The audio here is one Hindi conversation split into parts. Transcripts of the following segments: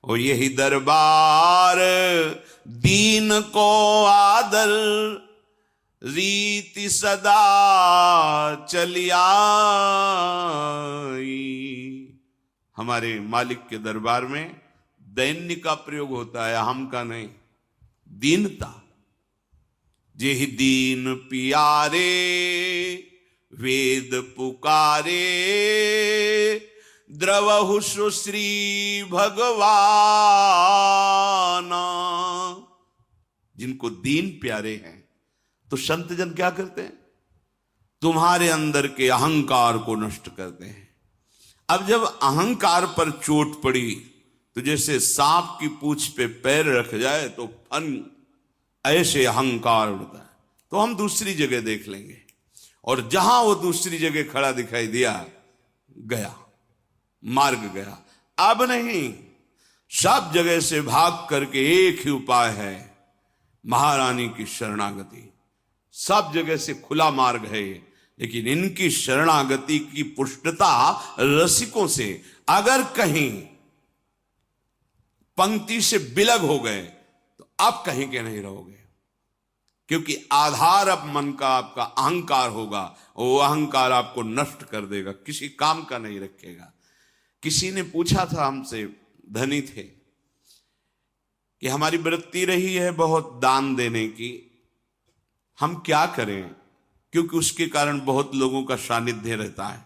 और यही दरबार दीन को आदर रीति सदा चली आई। हमारे मालिक के दरबार में दैन्य का प्रयोग होता है, हम का नहीं। दीनता, जेहि दीन पियारे वेद पुकारे द्रवहु श्री भगवान। जिनको दीन प्यारे हैं तो संत जन क्या करते हैं? तुम्हारे अंदर के अहंकार को नष्ट करते हैं। अब जब अहंकार पर चोट पड़ी तो जैसे सांप की पूंछ पे पैर रख जाए तो फन, ऐसे अहंकार उड़ता है। तो हम दूसरी जगह देख लेंगे, और जहां वो दूसरी जगह खड़ा दिखाई दिया, गया, मार्ग गया। अब नहीं, सब जगह से भाग करके एक ही उपाय है, महारानी की शरणागति। सब जगह से खुला मार्ग है, लेकिन इनकी शरणागति की पुष्टता रसिकों से। अगर कहीं पंक्ति से बिलग हो गए तो आप कहीं के नहीं रहोगे, क्योंकि आधार अब मन का आपका अहंकार होगा, वो अहंकार आपको नष्ट कर देगा, किसी काम का नहीं रखेगा। किसी ने पूछा था हमसे, धनी थे, कि हमारी वृत्ति रही है बहुत दान देने की, हम क्या करें, क्योंकि उसके कारण बहुत लोगों का सानिध्य रहता है।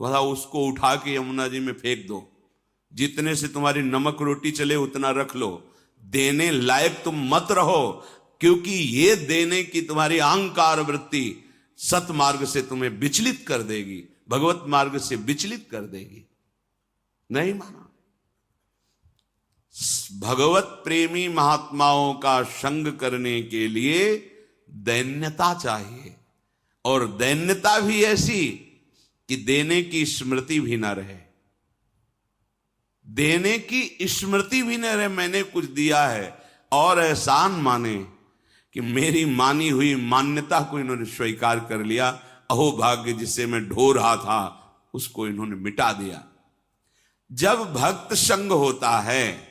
बोला उसको उठा के यमुना जी में फेंक दो, जितने से तुम्हारी नमक रोटी चले उतना रख लो, देने लायक तुम मत रहो, क्योंकि ये देने की तुम्हारी अहंकार वृत्ति सतमार्ग से तुम्हें विचलित कर देगी, भगवत मार्ग से विचलित कर देगी। नहीं माना। भगवत प्रेमी महात्माओं का संग करने के लिए दैन्यता चाहिए, और दैन्यता भी ऐसी कि देने की स्मृति भी ना रहे। देने की स्मृति भी न रहे, मैंने कुछ दिया है, और एहसान माने कि मेरी मानी हुई मान्यता को इन्होंने स्वीकार कर लिया। अहो भाग्य, जिसे मैं ढो रहा था उसको इन्होंने मिटा दिया। जब भक्त संग होता है,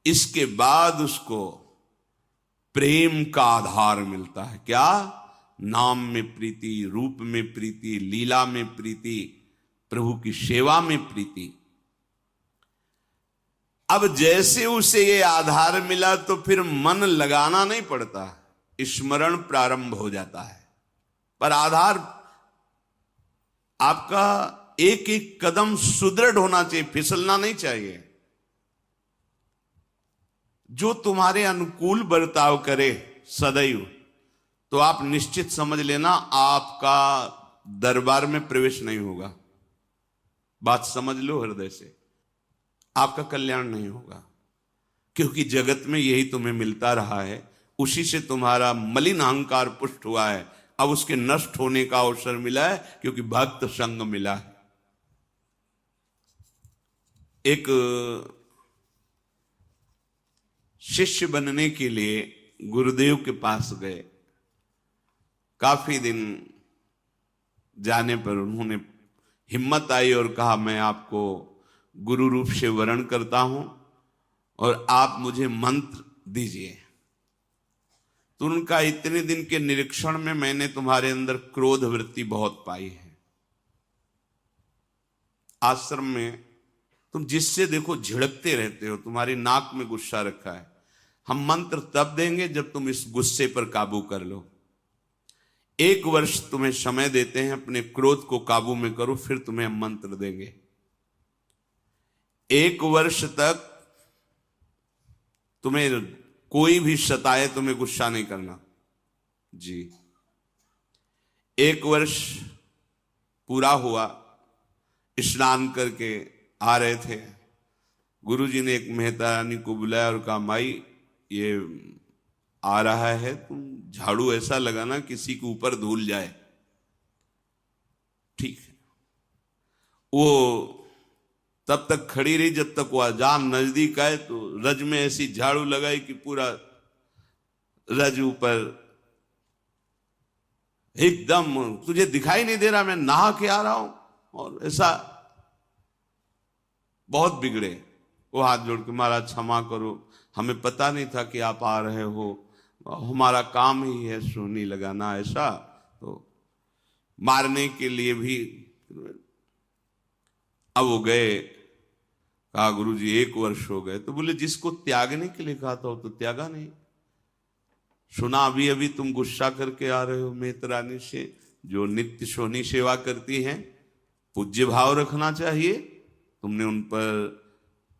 इसके बाद उसको प्रेम का आधार मिलता है। क्या? नाम में प्रीति, रूप में प्रीति, लीला में प्रीति, प्रभु की सेवा में प्रीति। अब जैसे उसे ये आधार मिला तो फिर मन लगाना नहीं पड़ता, स्मरण प्रारंभ हो जाता है। पर आधार आपका एक एक कदम सुदृढ़ होना चाहिए, फिसलना नहीं चाहिए। जो तुम्हारे अनुकूल बर्ताव करे सदैव, तो आप निश्चित समझ लेना आपका दरबार में प्रवेश नहीं होगा। बात समझ लो हृदय से, आपका कल्याण नहीं होगा, क्योंकि जगत में यही तुम्हें मिलता रहा है, उसी से तुम्हारा मलिन अहंकार पुष्ट हुआ है। अब उसके नष्ट होने का अवसर मिला है, क्योंकि भक्त संग मिला है। एक शिष्य बनने के लिए गुरुदेव के पास गए। काफी दिन जाने पर उन्होंने हिम्मत आई और कहा, मैं आपको गुरु रूप से वरण करता हूं और आप मुझे मंत्र दीजिए। तो उनका इतने दिन के निरीक्षण में मैंने तुम्हारे अंदर क्रोध वृत्ति बहुत पाई है। आश्रम में तुम जिससे देखो झिड़कते रहते हो, तुम्हारी नाक में गुस्सा रखा है। हम मंत्र तब देंगे जब तुम इस गुस्से पर काबू कर लो। 1 वर्ष तुम्हें समय देते हैं, अपने क्रोध को काबू में करो, फिर तुम्हें हम मंत्र देंगे। 1 वर्ष तक तुम्हें कोई भी सताए, तुम्हें गुस्सा नहीं करना जी। 1 वर्ष पूरा हुआ, स्नान करके आ रहे थे, गुरुजी ने एक मेहता रानी को बुलाया और कहा, माई ये आ रहा है, तुम झाड़ू ऐसा लगाना किसी के ऊपर धूल जाए। ठीक है। वो तब तक खड़ी रही जब तक वो अजान नजदीक आए, तो रज में ऐसी झाड़ू लगाई कि पूरा रज ऊपर एकदम, तुझे दिखाई नहीं दे रहा मैं नहा के आ रहा हूं। और ऐसा बहुत बिगड़े। वो हाथ जोड़ के महाराज क्षमा करो, हमें पता नहीं था कि आप आ रहे हो, हमारा काम ही है सोनी लगाना ऐसा। तो मारने के लिए भी अब वो गए, कहा गुरुजी 1 वर्ष हो गए। तो बोले जिसको त्यागने के लिए कहा था वो तो त्यागा नहीं। सुना अभी अभी तुम गुस्सा करके आ रहे हो मेतरानी से, जो नित्य सोनी सेवा करती हैं, पूज्य भाव रखना चाहिए। तुमने उन पर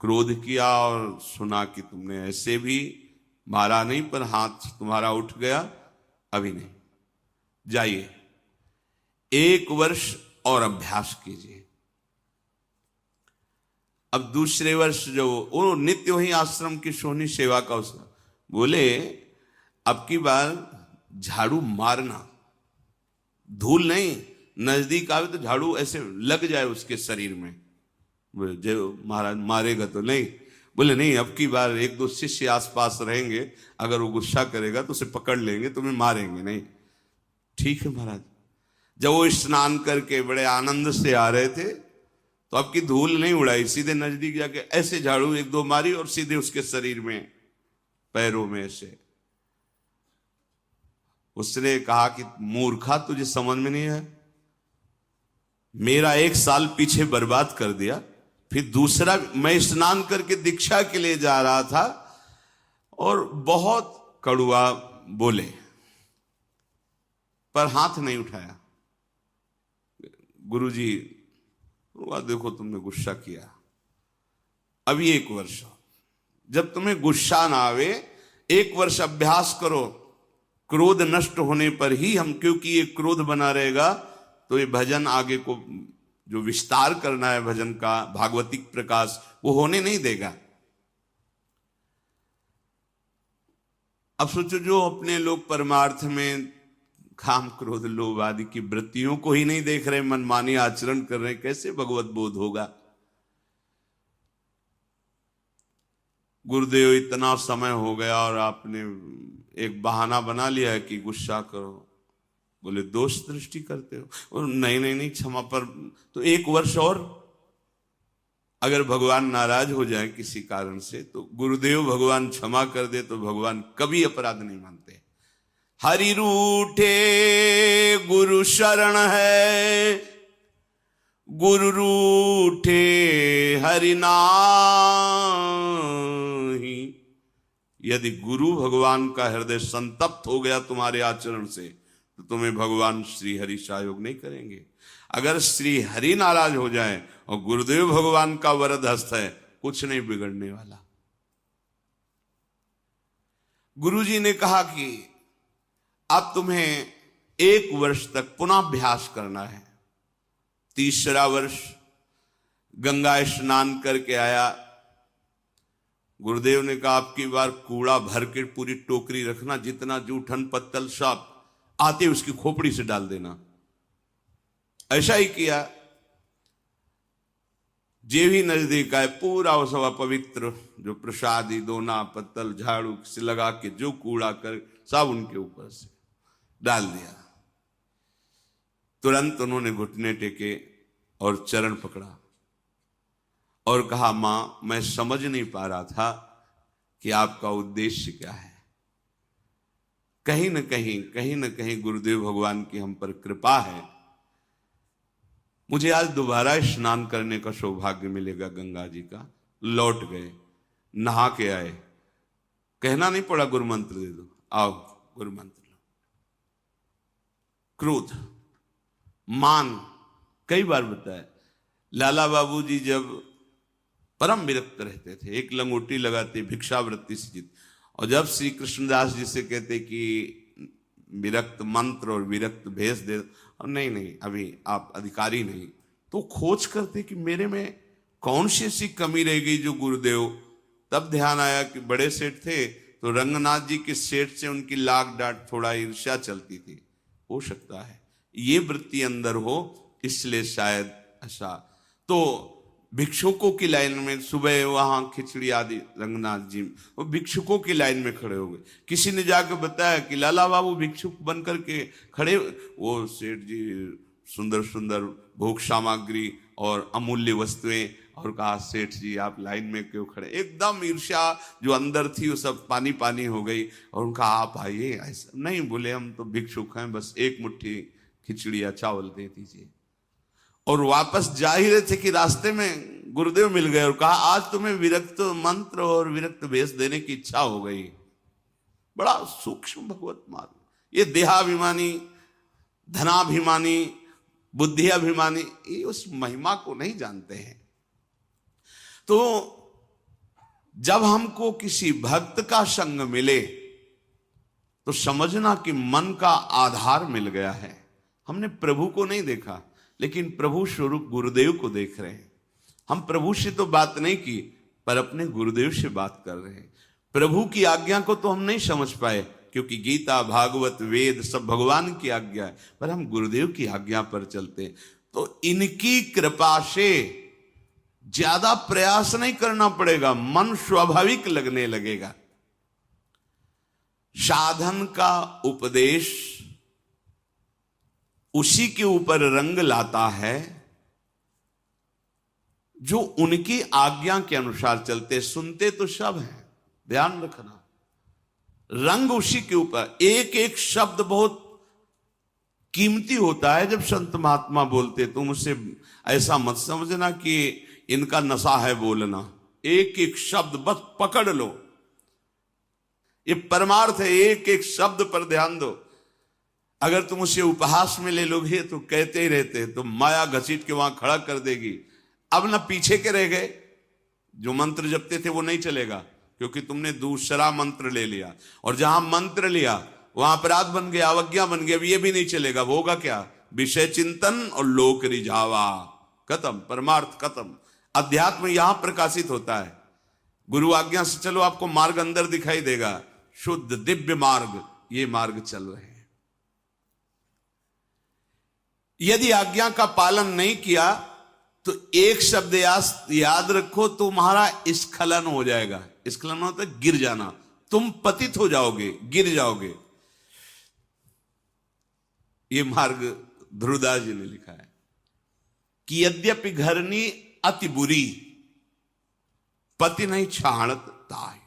क्रोध किया और सुना कि तुमने ऐसे भी मारा नहीं, पर हाथ तुम्हारा उठ गया, अभी नहीं, जाइए 1 वर्ष और अभ्यास कीजिए। अब दूसरे वर्ष जो वो नित्य वही आश्रम की सोनी सेवा का उसका बोले, अब की बार झाड़ू मारना, धूल नहीं, नजदीक आवे तो झाड़ू ऐसे लग जाए उसके शरीर में। जो महाराज मारेगा तो नहीं, बोले नहीं, अब की बार 1-2 शिष्य आसपास रहेंगे, अगर वो गुस्सा करेगा तो उसे पकड़ लेंगे, तुम्हें मारेंगे नहीं। ठीक है महाराज। जब वो स्नान करके बड़े आनंद से आ रहे थे तो अब की धूल नहीं उड़ाई, सीधे नजदीक जाके ऐसे झाड़ू 1-2 मारी और सीधे उसके शरीर में, पैरों में ऐसे। उसने कहा कि मूर्खा, तुझे समझ में नहीं है, मेरा 1 साल पीछे बर्बाद कर दिया, फिर दूसरा मैं स्नान करके दीक्षा के लिए जा रहा था और बहुत कड़ुआ बोले, पर हाथ नहीं उठाया। गुरुजी देखो तुमने गुस्सा किया, अभी 1 वर्ष, जब तुम्हें गुस्सा ना आवे 1 वर्ष अभ्यास करो, क्रोध नष्ट होने पर ही हम, क्योंकि ये क्रोध बना रहेगा तो ये भजन आगे को जो विस्तार करना है भजन का, भागवतिक प्रकाश, वो होने नहीं देगा। अब सोचो जो अपने लोग परमार्थ में काम क्रोध लोभ आदि की वृत्तियों को ही नहीं देख रहे, मनमानी आचरण कर रहे, कैसे भगवत बोध होगा। गुरुदेव इतना समय हो गया और आपने एक बहाना बना लिया है कि गुस्सा करो। बोले दोष दृष्टि करते हो, और नहीं नहीं नहीं क्षमा पर, तो 1 वर्ष और अगर भगवान नाराज हो जाए किसी कारण से तो गुरुदेव भगवान क्षमा कर दे तो भगवान कभी अपराध नहीं मानते। हरि रूठे गुरु शरण है, गुरु रूठे हरि नाही। यदि गुरु भगवान का हृदय संतप्त हो गया तुम्हारे आचरण से तो तुम्हें भगवान श्री हरि सहयोग नहीं करेंगे। अगर श्री हरि नाराज हो जाए और गुरुदेव भगवान का वरद हस्त है, कुछ नहीं बिगड़ने वाला। गुरुजी ने कहा कि अब तुम्हें 1 वर्ष तक पुनः अभ्यास करना है। 3रा वर्ष गंगा स्नान करके आया। गुरुदेव ने कहा आपकी बार कूड़ा भर के पूरी टोकरी रखना, जितना जूठन पत्तल सब आते उसकी खोपड़ी से डाल देना। ऐसा ही किया। जे भी नजदीक आए पूरा वो सब पवित्र जो प्रसादी दोना पत्तल झाड़ू से लगा के जो कूड़ा कर सब उनके ऊपर से डाल दिया। तुरंत उन्होंने घुटने टेके और चरण पकड़ा और कहा मां मैं समझ नहीं पा रहा था कि आपका उद्देश्य क्या है। कहीं न कहीं गुरुदेव भगवान की हम पर कृपा है। मुझे आज दोबारा स्नान करने का सौभाग्य मिलेगा गंगा जी का। लौट गए, नहा के आए, कहना नहीं पड़ा गुरु मंत्र दे दो, आओ गुरु मंत्र लो। क्रोध मान कई बार बताया। लाला बाबू जी जब परम विरक्त रहते थे, एक लंगोटी लगाते, भिक्षावृत्ति से जीत, और जब श्री कृष्णदास जी से कहते कि विरक्त मंत्र और विरक्त भेष दे, और नहीं अभी आप अधिकारी नहीं, तो खोज करते कि मेरे में कौन सी ऐसी कमी रह गई जो गुरुदेव। तब ध्यान आया कि बड़े सेठ थे तो रंगनाथ जी के सेठ से उनकी लाग डांट थोड़ा ईर्ष्या चलती थी, हो सकता है ये वृत्ति अंदर हो, इसलिए शायद ऐसा। तो भिक्षुकों की लाइन में सुबह वहां खिचड़ी आदि रंगनाथ जी वो भिक्षुकों की लाइन में खड़े हो गए। किसी ने जाकर बताया कि लाला बाबू भिक्षुक बन करके खड़े, वो सेठ जी सुंदर सुंदर भोग सामग्री और अमूल्य वस्तुएं और कहा सेठ जी आप लाइन में क्यों खड़े। एकदम ईर्ष्या जो अंदर थी वो सब पानी पानी हो गई। और उनका आप आइए। ऐसा नहीं, बोले हम तो भिक्षुक हैं, बस एक मुट्ठी खिचड़ी या चावल दे दीजिए। और वापस जा ही रहे थे कि रास्ते में गुरुदेव मिल गए और कहा आज तुम्हें विरक्त मंत्र और विरक्त वेश देने की इच्छा हो गई। बड़ा सूक्ष्म भगवत मार्ग। ये देहाभिमानी, धनाभिमानी, बुद्धियाभिमानी ये उस महिमा को नहीं जानते हैं। तो जब हमको किसी भक्त का संग मिले तो समझना कि मन का आधार मिल गया है। हमने प्रभु को नहीं देखा, लेकिन प्रभु स्वरूप गुरुदेव को देख रहे हैं। हम प्रभु से तो बात नहीं की, पर अपने गुरुदेव से बात कर रहे हैं। प्रभु की आज्ञा को तो हम नहीं समझ पाए, क्योंकि गीता, भागवत, वेद सब भगवान की आज्ञा है, पर हम गुरुदेव की आज्ञा पर चलते हैं। तो इनकी कृपा से ज्यादा प्रयास नहीं करना पड़ेगा, मन स्वाभाविक लगने लगेगा। साधन का उपदेश उसी के ऊपर रंग लाता है जो उनकी आज्ञा के अनुसार चलते। सुनते तो सब हैं, ध्यान रखना, रंग उसी के ऊपर। एक एक शब्द बहुत कीमती होता है। जब संत महात्मा बोलते तुम उसे ऐसा मत समझना कि इनका नशा है बोलना। एक एक शब्द बस पकड़ लो, ये परमार्थ है। एक एक शब्द पर ध्यान दो। अगर तुम उसे उपहास में ले लोगे तो कहते ही रहते, तो माया घसीट के वहां खड़ा कर देगी। अब ना पीछे के रह गए, जो मंत्र जपते थे वो नहीं चलेगा, क्योंकि तुमने दूसरा मंत्र ले लिया। और जहां मंत्र लिया वहां अपराध बन गया, अवज्ञा बन गया। अब ये भी नहीं चलेगा। वो होगा क्या? विषय चिंतन और लोक रिझावा। खत्म, परमार्थ खत्म। अध्यात्म यहां प्रकाशित होता है। गुरु आज्ञा से चलो, आपको मार्ग अंदर दिखाई देगा, शुद्ध दिव्य मार्ग। ये मार्ग चल रहे हैं। यदि आज्ञा का पालन नहीं किया तो एक शब्द याद रखो, तुम्हारा स्खलन हो जाएगा। स्खलन होता है गिर जाना, तुम पतित हो जाओगे, गिर जाओगे। ये मार्ग ध्रुवदास जी ने लिखा है कि यद्यपि घरनी अति बुरी, पति नहीं छाणत ताय,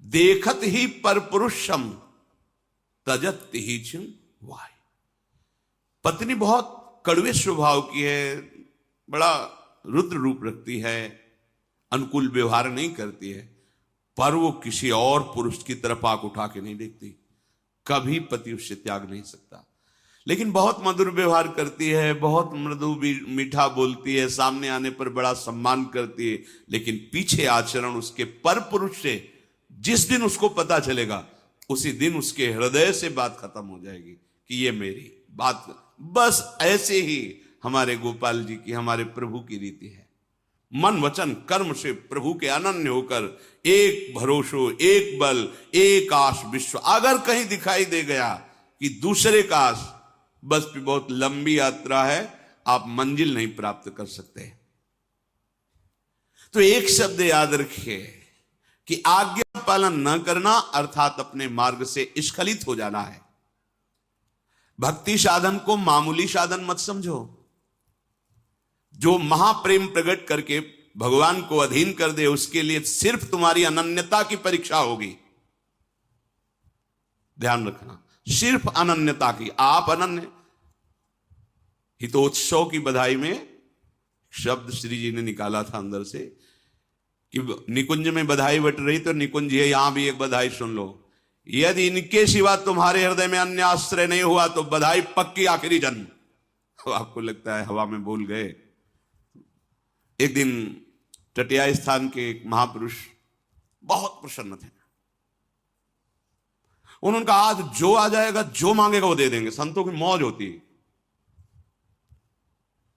देखत ही पर पुरुषम तजत ही वाय। पत्नी बहुत कड़वे स्वभाव की है, बड़ा रुद्र रूप रखती है, अनुकूल व्यवहार नहीं करती है, पर वो किसी और पुरुष की तरफ आंख उठा के नहीं देखती। कभी पति उससे त्याग नहीं सकता। लेकिन बहुत मधुर व्यवहार करती है, बहुत मृदु मीठा बोलती है, सामने आने पर बड़ा सम्मान करती है, लेकिन पीछे आचरण उसके पर पुरुष से जिस दिन उसको पता चलेगा, उसी दिन उसके हृदय से बात खत्म हो जाएगी कि ये मेरी बात। बस ऐसे ही हमारे गोपाल जी की, हमारे प्रभु की रीति है। मन वचन कर्म से प्रभु के अनन्य होकर एक भरोसो, एक बल, एक आश विश्व। अगर कहीं दिखाई दे गया कि दूसरे का आश, बस भी बहुत लंबी यात्रा है, आप मंजिल नहीं प्राप्त कर सकते। तो एक शब्द याद रखिए कि आज्ञा पालन न करना अर्थात अपने मार्ग से स्खलित हो जाना है। भक्ति साधन को मामूली साधन मत समझो। जो महाप्रेम प्रकट करके भगवान को अधीन कर दे, उसके लिए सिर्फ तुम्हारी अनन्यता की परीक्षा होगी। ध्यान रखना, सिर्फ अनन्यता की। आप अनन्य। हितोत्सव की बधाई में शब्द श्री जी ने निकाला था अंदर से कि निकुंज में बधाई बट रही तो निकुंज है, यहां भी एक बधाई सुन लो। यदि इनके सिवा तुम्हारे हृदय में अन्य आश्रय नहीं हुआ तो बधाई पक्की आखिरी जन्म। तो आपको लगता है हवा में बोल गए। एक दिन टटिया स्थान के एक महापुरुष बहुत प्रसन्न थे। उन्होंने कहा आज जो आ जाएगा, जो मांगेगा वो दे देंगे। संतों की मौज होती है।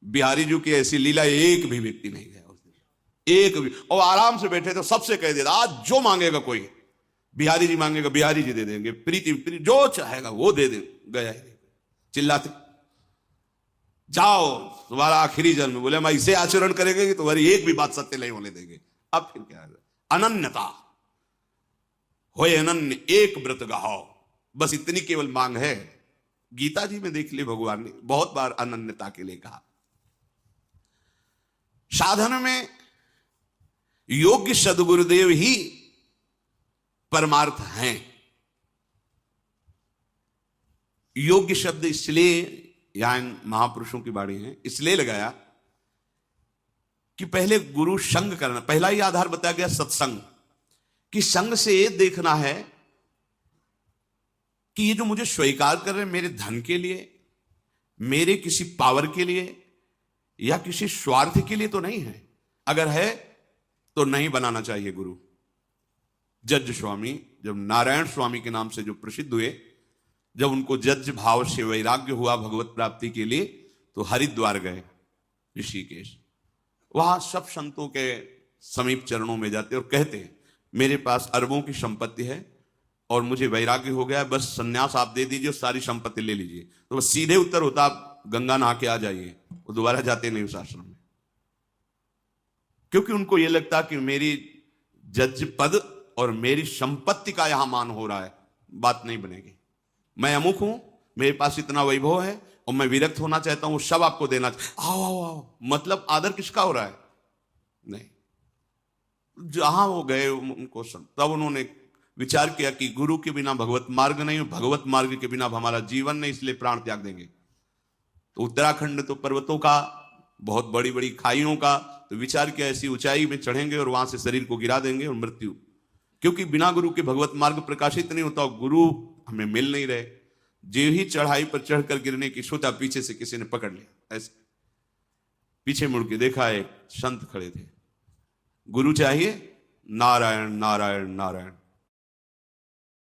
बिहारी जी की ऐसी लीला एक भी व्यक्ति नहीं गया उस दिन, एक भी। और आराम से बैठे थे, सबसे कह दिया आज जो मांगेगा कोई, बिहारी जी मांगेगा बिहारी जी दे देंगे, प्रीति जो चाहेगा वो दे देंगे। गया ही चिल्लाते, जाओ तुम्हारा आखिरी जन्म। बोले हम ऐसे आचरण करेंगे कि तुम्हारी एक भी बात सत्य नहीं होने देंगे। अब फिर क्या है? अनन्यता होए अनन्य एक व्रत गाओ, बस इतनी केवल मांग है। गीता जी में देख लिए भगवान ने बहुत बार अनन्यता के लिए कहा। साधन में योग्य सद्गुरुदेव ही परमार्थ हैं। योग्य शब्द इसलिए यहां महापुरुषों की वाणी है इसलिए लगाया कि पहले गुरु संग करना, पहला ही आधार बताया गया सत्संग, कि संग से ये देखना है कि ये जो मुझे स्वीकार कर रहे हैं मेरे धन के लिए, मेरे किसी पावर के लिए या किसी स्वार्थ के लिए तो नहीं है। अगर है तो नहीं बनाना चाहिए गुरु। जज स्वामी, जब नारायण स्वामी के नाम से जो प्रसिद्ध हुए, जब उनको जज भाव से वैराग्य हुआ भगवत प्राप्ति के लिए, तो हरिद्वार गए, ऋषिकेश। वहां सब संतों के समीप चरणों में जाते और कहते मेरे पास अरबों की संपत्ति है और मुझे वैराग्य हो गया, बस सन्यास आप दे दीजिए, सारी संपत्ति ले लीजिए। तो बस सीधे उत्तर होता आप गंगा नहा के आ जाइए। वो दोबारा जाते नहीं उस आश्रम में, क्योंकि उनको यह लगता कि मेरी जज पद और मेरी संपत्ति का यहां मान हो रहा है, बात नहीं बनेगी। मैं अमुक हूं, मेरे पास इतना वैभव है और मैं विरक्त होना चाहता हूं, सब आपको देना। आओ आओ आओ, मतलब आदर किसका हो रहा है? नहीं। जहां वो गए उनको तब उन्होंने विचार किया कि गुरु के बिना भगवत मार्ग नहीं, भगवत मार्ग के बिना हमारा जीवन नहीं, इसलिए प्राण त्याग देंगे। तो उत्तराखंड तो पर्वतों का, बहुत बड़ी बड़ी खाइयों का, तो विचार किया ऐसी ऊंचाई में चढ़ेंगे और वहां से शरीर को गिरा देंगे और मृत्यु, क्योंकि बिना गुरु के भगवत मार्ग प्रकाशित नहीं होता। गुरु हमें मिल नहीं रहे। जो ही चढ़ाई पर चढ़कर गिरने की सोचा, पीछे से किसी ने पकड़ लिया। ऐसे पीछे मुड़ के देखा, एक संत खड़े थे। गुरु चाहिए? नारायण नारायण नारायण।